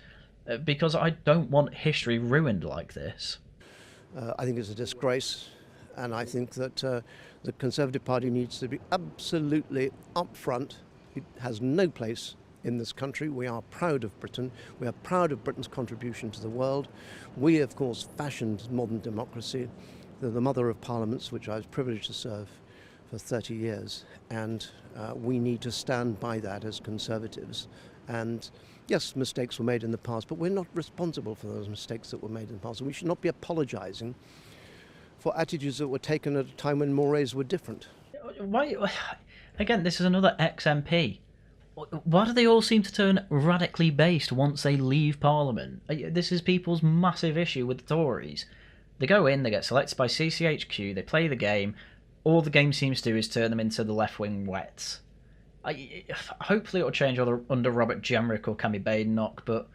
Because I don't want history ruined like this. I think it's a disgrace, and I think that the Conservative Party needs to be absolutely upfront. It has no place in this country. We are proud of Britain. We are proud of Britain's contribution to the world. We, of course, fashioned modern democracy. They're the mother of parliaments, which I was privileged to serve for 30 years. And we need to stand by that as Conservatives. And yes, mistakes were made in the past, but we're not responsible for those mistakes that were made in the past. And we should not be apologising for attitudes that were taken at a time when mores were different. Why? Again, this is another ex-MP. Why do they all seem to turn radically based once they leave Parliament? This is people's massive issue with the Tories. They go in, they get selected by CCHQ, they play the game. All the game seems to do is turn them into the left-wing wets. Hopefully it'll change under Robert Jenrick or Cammy Badenoch, but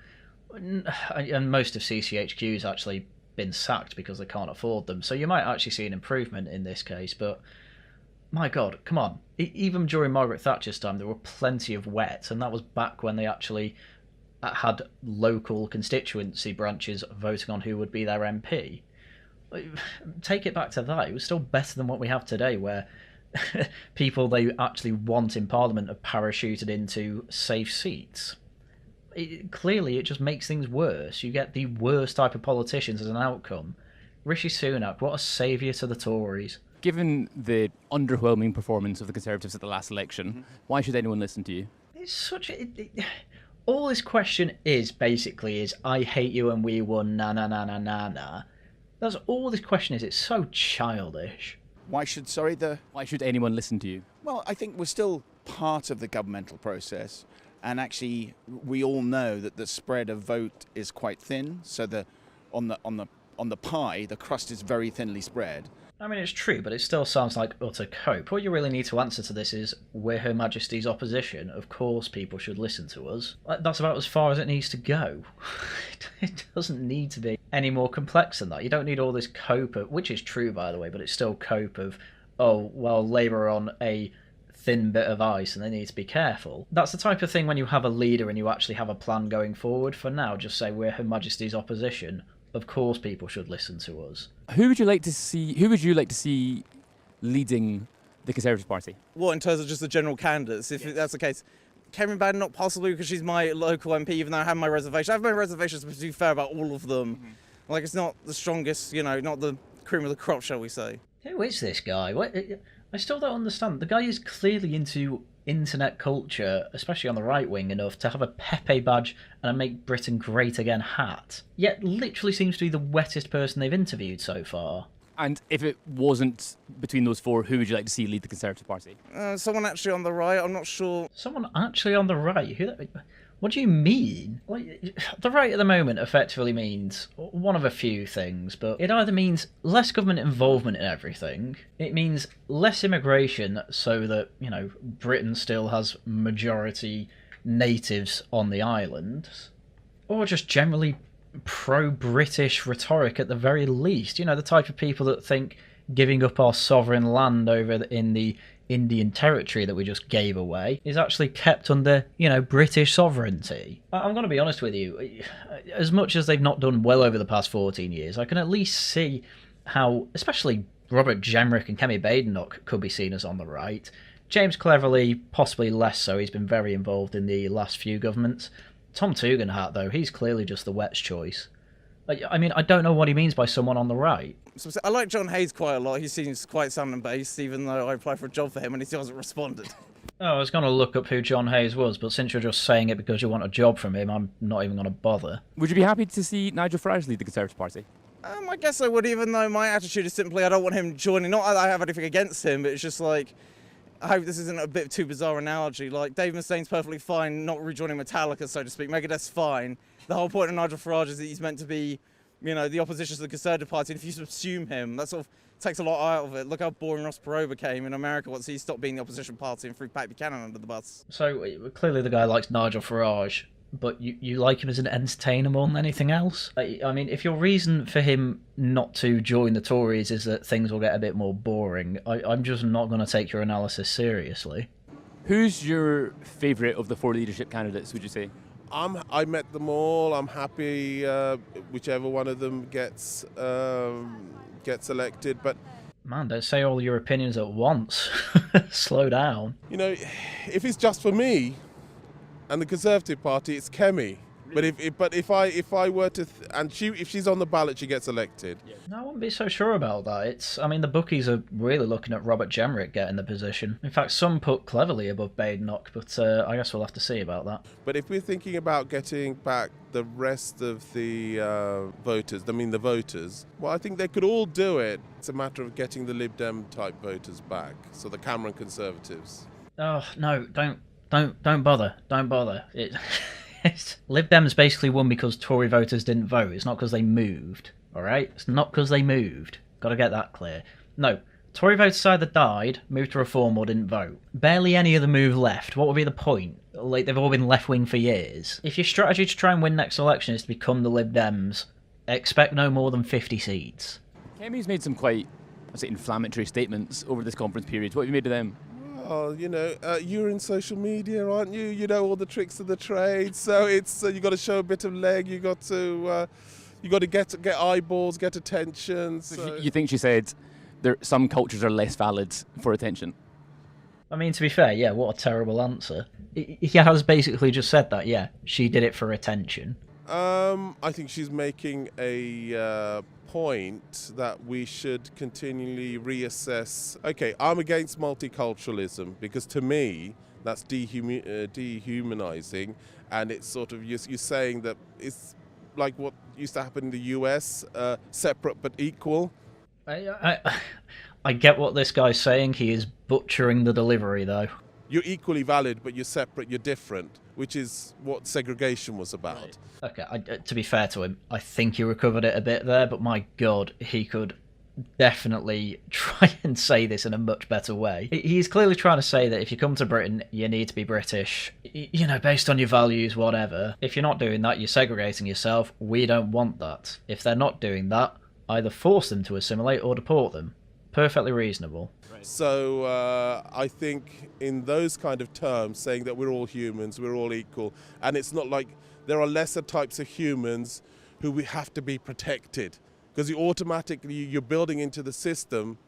and most of CCHQ's actually been sacked because they can't afford them. So you might actually see an improvement in this case, but my God, come on. Even during Margaret Thatcher's time, there were plenty of wets, and that was back when they actually had local constituency branches voting on who would be their MP. Take it back to that. It was still better than what we have today, where people they actually want in Parliament are parachuted into safe seats. Clearly, it just makes things worse. You get the worst type of politicians as an outcome. Rishi Sunak, what a saviour to the Tories. Given the underwhelming performance of the Conservatives at the last election, why should anyone listen to you? It's such a... all this question is, basically, is I hate you and we won, na na na na na na. That's all this question is. It's so childish. Why should anyone listen to you? Well, I think we're still part of the governmental process, and actually we all know that the spread of vote is quite thin. So on the pie, the crust is very thinly spread. I mean, it's true, but it still sounds like utter cope. What you really need to answer to this is, we're Her Majesty's opposition. Of course people should listen to us. That's about as far as it needs to go. It doesn't need to be any more complex than that. You don't need all this cope of, which is true, by the way, but it's still cope of, oh, well, Labour are on a thin bit of ice and they need to be careful. That's the type of thing when you have a leader and you actually have a plan going forward. For now, just say we're Her Majesty's opposition. Of course people should listen to us. Who would you like to see leading the Conservative Party? What, in terms of just the general candidates, if that's the case? Karen Badenoch, possibly, because she's my local MP, even though I have my reservations. I have my reservations, but to be fair, about all of them. Mm-hmm. Like, it's not the strongest, not the cream of the crop, shall we say. Who is this guy? What? I still don't understand. The guy is clearly into internet culture, especially on the right wing, enough to have a Pepe badge and a Make Britain Great Again hat, yet literally seems to be the wettest person they've interviewed so far. And if it wasn't between those four, who would you like to see lead the Conservative Party? Someone actually on the right, I'm not sure. Someone actually on the right? What do you mean? The right at the moment effectively means one of a few things, but it either means less government involvement in everything, it means less immigration so that, Britain still has majority natives on the islands, or just generally pro-British rhetoric at the very least. The type of people that think giving up our sovereign land over in the Indian territory that we just gave away is actually kept under, British sovereignty. I'm going to be honest with you, as much as they've not done well over the past 14 years, I can at least see how, especially Robert Jenrick and Kemi Badenoch could be seen as on the right. James Cleverly, possibly less so, he's been very involved in the last few governments. Tom Tugendhat, though, he's clearly just the wet's choice. I mean, I don't know what he means by someone on the right. I like John Hayes quite a lot. He seems quite sound and based, even though I applied for a job for him and he still hasn't responded. Oh, I was going to look up who John Hayes was, but since you're just saying it because you want a job from him, I'm not even going to bother. Would you be happy to see Nigel Farage lead the Conservative Party? I guess I would, even though my attitude is simply I don't want him joining. Not that I have anything against him, but it's just like, I hope this isn't a bit too bizarre analogy. Like, Dave Mustaine's perfectly fine not rejoining Metallica, so to speak. Megadeth's fine. The whole point of Nigel Farage is that he's meant to be, the opposition to the Conservative Party, and if you subsume him, that sort of takes a lot out of it. Look how boring Ross Perot became in America once he stopped being the opposition party and threw Pat Buchanan under the bus. So, clearly the guy likes Nigel Farage, but you like him as an entertainer more than anything else? I mean, if your reason for him not to join the Tories is that things will get a bit more boring, I'm just not going to take your analysis seriously. Who's your favourite of the four leadership candidates, would you say? I met them all. I'm happy whichever one of them gets elected. But man, don't say all your opinions at once. Slow down. If it's just for me, And the Conservative Party, it's Kemi. But if I were to, if she's on the ballot, she gets elected. No, I wouldn't be so sure about that. I mean, the bookies are really looking at Robert Jenrick getting the position. In fact, some put Cleverly above Badenoch, but I guess we'll have to see about that. But if we're thinking about getting back the rest of the voters, well, I think they could all do it. It's a matter of getting the Lib Dem type voters back, so the Cameron Conservatives. Oh no, don't bother. Lib Dems basically won because Tory voters didn't vote. It's not because they moved, alright? It's not because they moved. Gotta get that clear. No, Tory voters either died, moved to Reform, or didn't vote. Barely any of the move left. What would be the point? Like, they've all been left-wing for years. If your strategy to try and win next election is to become the Lib Dems, expect no more than 50 seats. Kemi's made some quite, inflammatory statements over this conference period. What have you made of them? Oh, you're in social media, aren't you? You know all the tricks of the trade. So it's you got to show a bit of leg. You got to get eyeballs, get attention. So. You think she said some cultures are less valid for attention? I mean, to be fair, yeah, what a terrible answer. He has basically just said that, yeah, she did it for attention. I think she's making a point that we should continually reassess. Okay, I'm against multiculturalism because to me that's dehumanizing, and it's sort of you're saying that it's like what used to happen in the US, separate but equal. I get what this guy's saying. He is butchering the delivery, though. You're equally valid, but you're separate, you're different, which is what segregation was about. Right. Okay, to be fair to him, I think he recovered it a bit there, but my God, he could definitely try and say this in a much better way. He's clearly trying to say that if you come to Britain, you need to be British, based on your values, whatever. If you're not doing that, you're segregating yourself. We don't want that. If they're not doing that, either force them to assimilate or deport them. Perfectly reasonable. So I think in those kind of terms, saying that we're all humans, we're all equal, and it's not like there are lesser types of humans who we have to be protected, because you're building into the system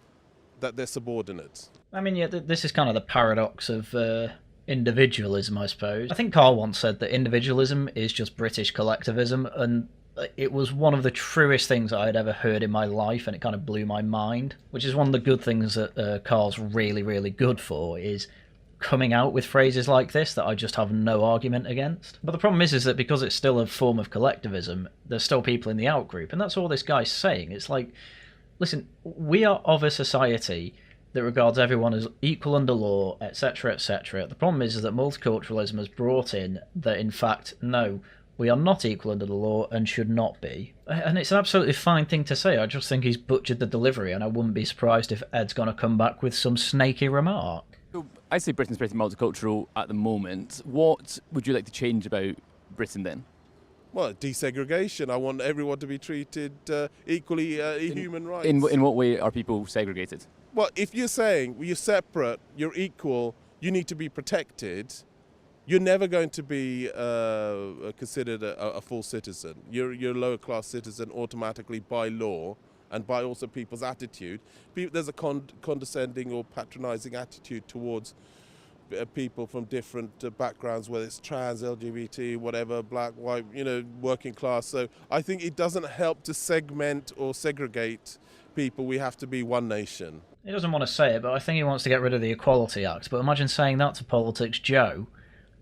that they're subordinate. I mean, yeah, this is kind of the paradox of individualism, I suppose. I think Carl once said that individualism is just British collectivism, and it was one of the truest things that I'd ever heard in my life, and it kind of blew my mind, which is one of the good things that Carl's really, really good for, is coming out with phrases like this that I just have no argument against. But the problem is that because it's still a form of collectivism, there's still people in the out-group, and that's all this guy's saying. It's like, listen, we are of a society that regards everyone as equal under law, etc., etc. The problem is that multiculturalism has brought in that, in fact, no, we are not equal under the law and should not be. And it's an absolutely fine thing to say. I just think he's butchered the delivery, and I wouldn't be surprised if Ed's going to come back with some snaky remark. So I say Britain's pretty multicultural at the moment. What would you like to change about Britain then? Well, desegregation. I want everyone to be treated equally human rights. In what way are people segregated? Well, if you're saying you're separate, you're equal, you need to be protected, you're never going to be considered a full citizen. You're a lower class citizen automatically by law and by also people's attitude. There's a condescending or patronising attitude towards people from different backgrounds, whether it's trans, LGBT, whatever, black, white, working class. So I think it doesn't help to segment or segregate people. We have to be one nation. He doesn't want to say it, but I think he wants to get rid of the Equality Act. But imagine saying that to Politics Joe.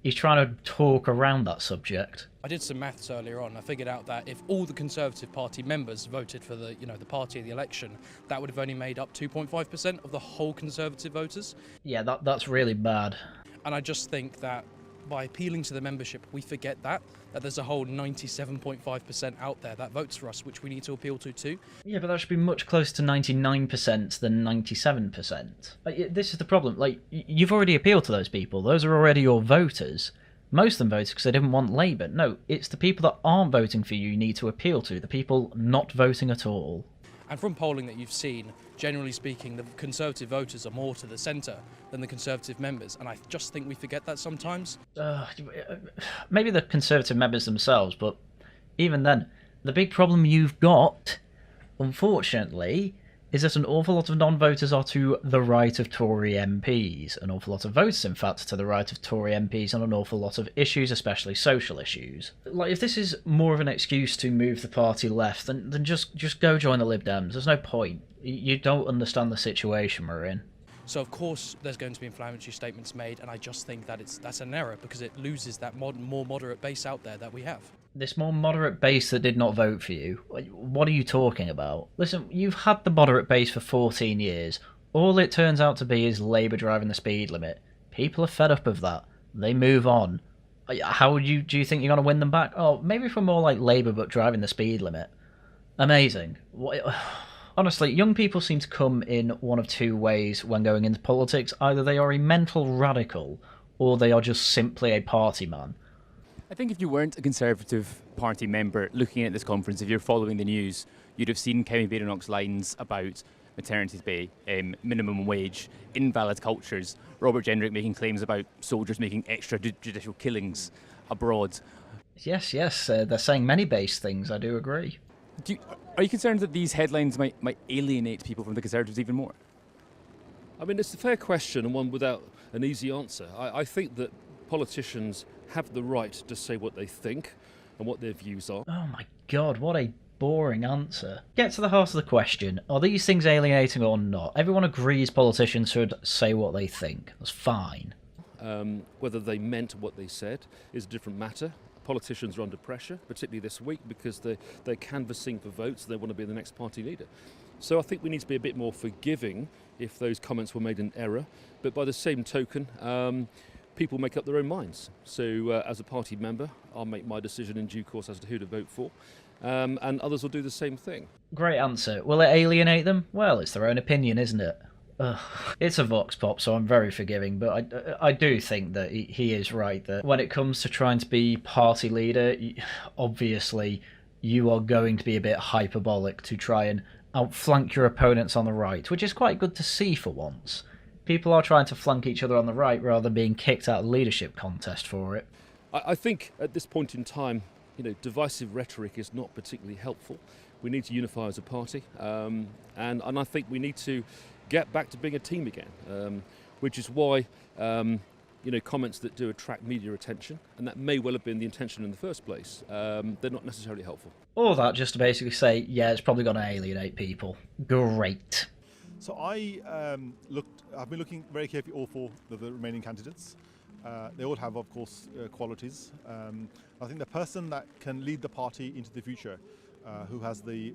He's trying to talk around that subject. I did some maths earlier on. I figured out that if all the Conservative Party members voted for the party of the election, that would have only made up 2.5% of the whole Conservative voters. Yeah, that's really bad. And I just think that by appealing to the membership, we forget that there's a whole 97.5% out there that votes for us, which we need to appeal to too. Yeah, but that should be much closer to 99% than 97%. This is the problem. You've already appealed to those people. Those are already your voters. Most of them voted because they didn't want Labour. No, it's the people that aren't voting for you need to appeal to, the people not voting at all. And from polling that you've seen, generally speaking, the Conservative voters are more to the centre than the Conservative members, and I just think we forget that sometimes. Maybe the Conservative members themselves, but even then, the big problem you've got, unfortunately, is that an awful lot of non-voters are to the right of Tory MPs. An awful lot of voters, in fact, to the right of Tory MPs on an awful lot of issues, especially social issues. Like, if this is more of an excuse to move the party left, then just go join the Lib Dems. There's no point. You don't understand the situation we're in. So of course there's going to be inflammatory statements made, and I just think that that's an error because it loses that more moderate base out there that we have. This more moderate base that did not vote for you, what are you talking about? Listen, you've had the moderate base for 14 years. All it turns out to be is Labour driving the speed limit. People are fed up of that. They move on. How do you think you're going to win them back? Oh, maybe if we're more like Labour but driving the speed limit. Amazing. Honestly, young people seem to come in one of two ways when going into politics. Either they are a mental radical, or they are just simply a party man. I think if you weren't a Conservative Party member looking at this conference, if you're following the news, you'd have seen Kemi Badenoch's lines about maternity pay, minimum wage, invalid cultures, Robert Jenrick making claims about soldiers making extrajudicial killings abroad. Yes, they're saying many base things, I do agree. Are you concerned that these headlines might alienate people from the Conservatives even more? I mean, it's a fair question and one without an easy answer. I think that politicians have the right to say what they think and what their views are. Oh my god, what a boring answer. Get to the heart of the question. Are these things alienating or not? Everyone agrees politicians should say what they think. That's fine. Whether they meant what they said is a different matter. Politicians are under pressure, particularly this week, because they're canvassing for votes. They want to be the next party leader. So I think we need to be a bit more forgiving if those comments were made in error. But by the same token, people make up their own minds. So as a party member, I'll make my decision in due course as to who to vote for. And others will do the same thing. Great answer. Will it alienate them? Well, it's their own opinion, isn't it? Ugh. It's a vox pop, so I'm very forgiving, but I do think that he is right, that when it comes to trying to be party leader, obviously you are going to be a bit hyperbolic to try and outflank your opponents on the right, which is quite good to see for once. People are trying to flank each other on the right rather than being kicked out of the leadership contest for it. I think at this point in time, divisive rhetoric is not particularly helpful. We need to unify as a party, and I think we need to get back to being a team again, which is why comments that do attract media attention, and that may well have been the intention in the first place, they're not necessarily helpful. All that just to basically say, yeah, it's probably going to alienate people. Great. So I've been looking very carefully all four of the remaining candidates. They all have, of course, qualities. I think the person that can lead the party into the future, who has the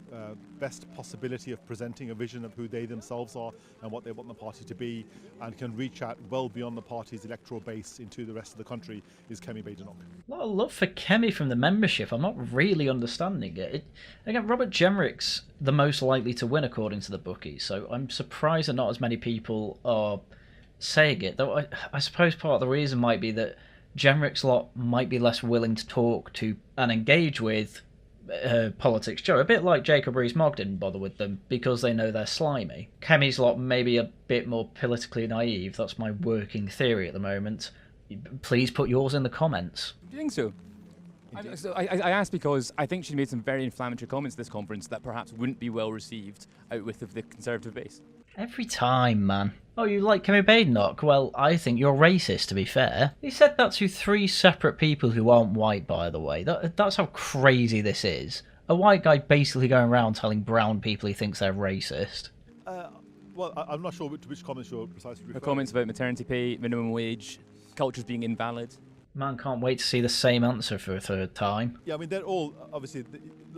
best possibility of presenting a vision of who they themselves are and what they want the party to be, and can reach out well beyond the party's electoral base into the rest of the country, is Kemi Badenoch. A lot of love for Kemi from the membership. I'm not really understanding it. Again, Robert Jenrick's the most likely to win according to the bookies, so I'm surprised that not as many people are saying it. Though I suppose part of the reason might be that Jenrick's lot might be less willing to talk to and engage with politics Joe, a bit like Jacob Rees-Mogg didn't bother with them because they know they're slimy. Kemi's lot may be a bit more politically naive. That's my working theory at the moment. Please put yours in the comments. Do you think so? I asked because I think she made some very inflammatory comments at this conference that perhaps wouldn't be well received out with the Conservative base. Every time, man. Oh, you like Kemi Badenoch? Well, I think you're racist, to be fair. He said that to 3 separate people who aren't white, by the way. That's how crazy this is. A white guy basically going around telling brown people he thinks they're racist. Well, I'm not sure which comments you're precisely referring to. Her comments about maternity pay, minimum wage, cultures being invalid. Man, can't wait to see the same answer for a third time. Yeah, I mean, they're all, obviously,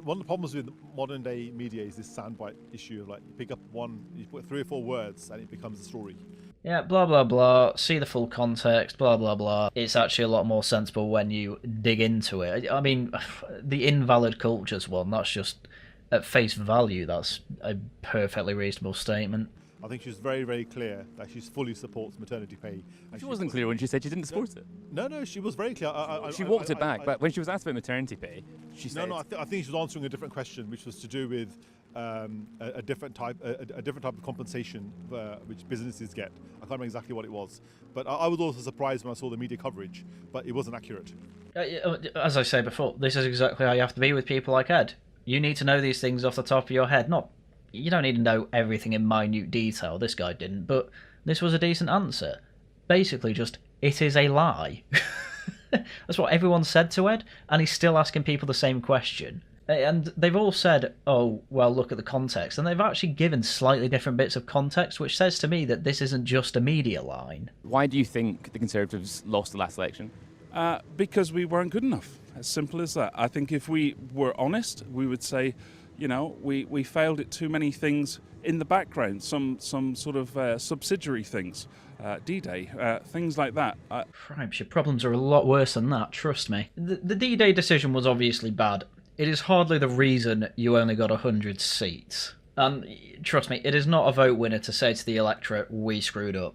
one of the problems with modern day media is this soundbite issue of, like, you pick up one, you put 3 or 4 words and it becomes a story. Yeah, blah, blah, blah, see the full context, blah, blah, blah. It's actually a lot more sensible when you dig into it. I mean, the invalid cultures one, that's just, at face value, that's a perfectly reasonable statement. I think she was very, very clear that she fully supports maternity pay. She wasn't clear when she said she didn't support it. No, she was very clear. She walked it back, but when she was asked about maternity pay, she said... No, I think she was answering a different question, which was to do with a different type of compensation which businesses get. I can't remember exactly what it was. But I was also surprised when I saw the media coverage, but it wasn't accurate. As I say before, this is exactly how you have to be with people like Ed. You need to know these things off the top of your head, not You don't need to know everything in minute detail, this guy didn't, but this was a decent answer. Basically just, it is a lie. That's what everyone said to Ed, and he's still asking people the same question. And they've all said, oh, well, look at the context. And they've actually given slightly different bits of context, which says to me that this isn't just a media line. Why do you think the Conservatives lost the last election? Because we weren't good enough. As simple as that. I think if we were honest, we would say, you know, we failed at too many things in the background, some sort of subsidiary things. D-Day, things like that. Cripes, your problems are a lot worse than that, trust me. The D-Day decision was obviously bad. It is hardly the reason you only got 100 seats. And trust me, it is not a vote winner to say to the electorate, we screwed up.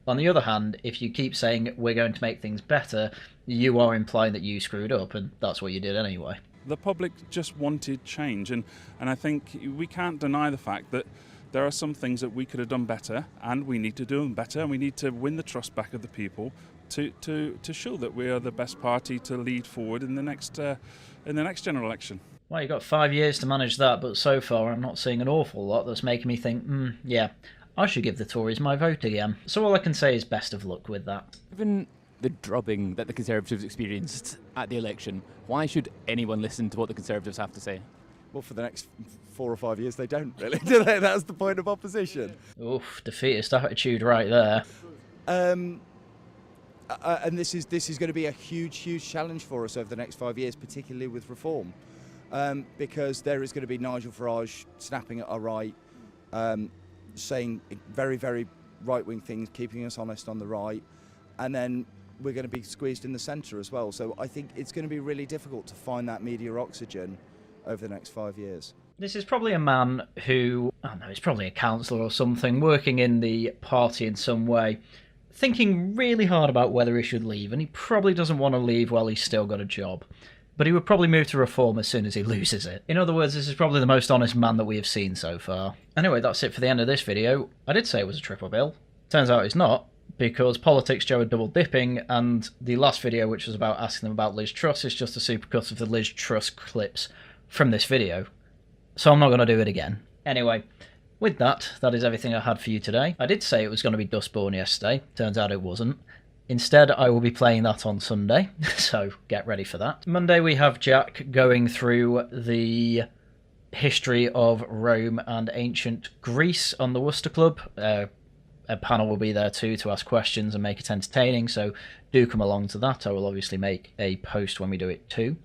On the other hand, if you keep saying we're going to make things better, you are implying that you screwed up, and that's what you did anyway. The public just wanted change, and I think we can't deny the fact that there are some things that we could have done better, and we need to do them better, and we need to win the trust back of the people to show that we are the best party to lead forward in the next general election. Well, you've got 5 years to manage that, but so far I'm not seeing an awful lot that's making me think, yeah, I should give the Tories my vote again. So all I can say is best of luck with that. Given the drubbing that the Conservatives experienced at the election, why should anyone listen to what the Conservatives have to say? Well, for the next 4 or 5 years, they don't really, do they? That's the point of opposition. Oof, defeatist attitude right there. And this is going to be a huge challenge for us over the next 5 years, particularly with reform, because there is going to be Nigel Farage snapping at our right, saying very right-wing things, keeping us honest on the right, and then we're going to be squeezed in the centre as well. So I think it's going to be really difficult to find that media oxygen over the next 5 years. This is probably a man who, I don't know, he's probably a councillor or something, working in the party in some way, thinking really hard about whether he should leave, and he probably doesn't want to leave while he's still got a job. But he would probably move to reform as soon as he loses it. In other words, this is probably the most honest man that we have seen so far. Anyway, that's it for the end of this video. I did say it was a triple bill. Turns out it's not, because Politics Joe are double dipping, and the last video, which was about asking them about Liz Truss, is just a supercut of the Liz Truss clips from this video. So I'm not going to do it again. Anyway, with that, that is everything I had for you today. I did say it was going to be Dustborn yesterday. Turns out it wasn't. Instead, I will be playing that on Sunday, so get ready for that. Monday we have Jack going through the history of Rome and ancient Greece on the Worcester Club. A panel will be there too to ask questions and make it entertaining, so do come along to that. I will obviously make a post when we do it too.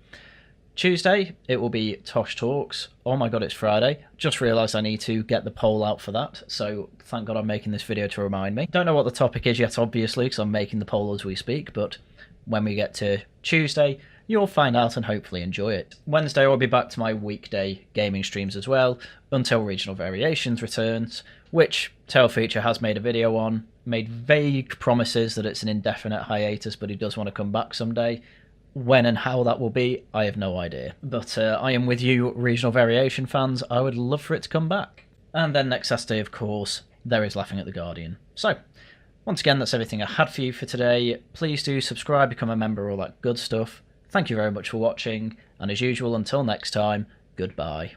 Tuesday, it will be Tosh Talks. Oh my god, it's Friday. Just realised I need to get the poll out for that, so thank god I'm making this video to remind me. Don't know what the topic is yet, obviously, because I'm making the poll as we speak, but when we get to Tuesday, you'll find out and hopefully enjoy it. Wednesday, I'll be back to my weekday gaming streams as well, until Regional Variations returns, which Tail Feature has made a video on, made vague promises that it's an indefinite hiatus, but he does want to come back someday. When and how that will be, I have no idea. But I am with you, Regional Variation fans. I would love for it to come back. And then next Saturday, of course, there is Laughing at the Guardian. So, once again, that's everything I had for you for today. Please do subscribe, become a member, all that good stuff. Thank you very much for watching, and as usual, until next time, goodbye.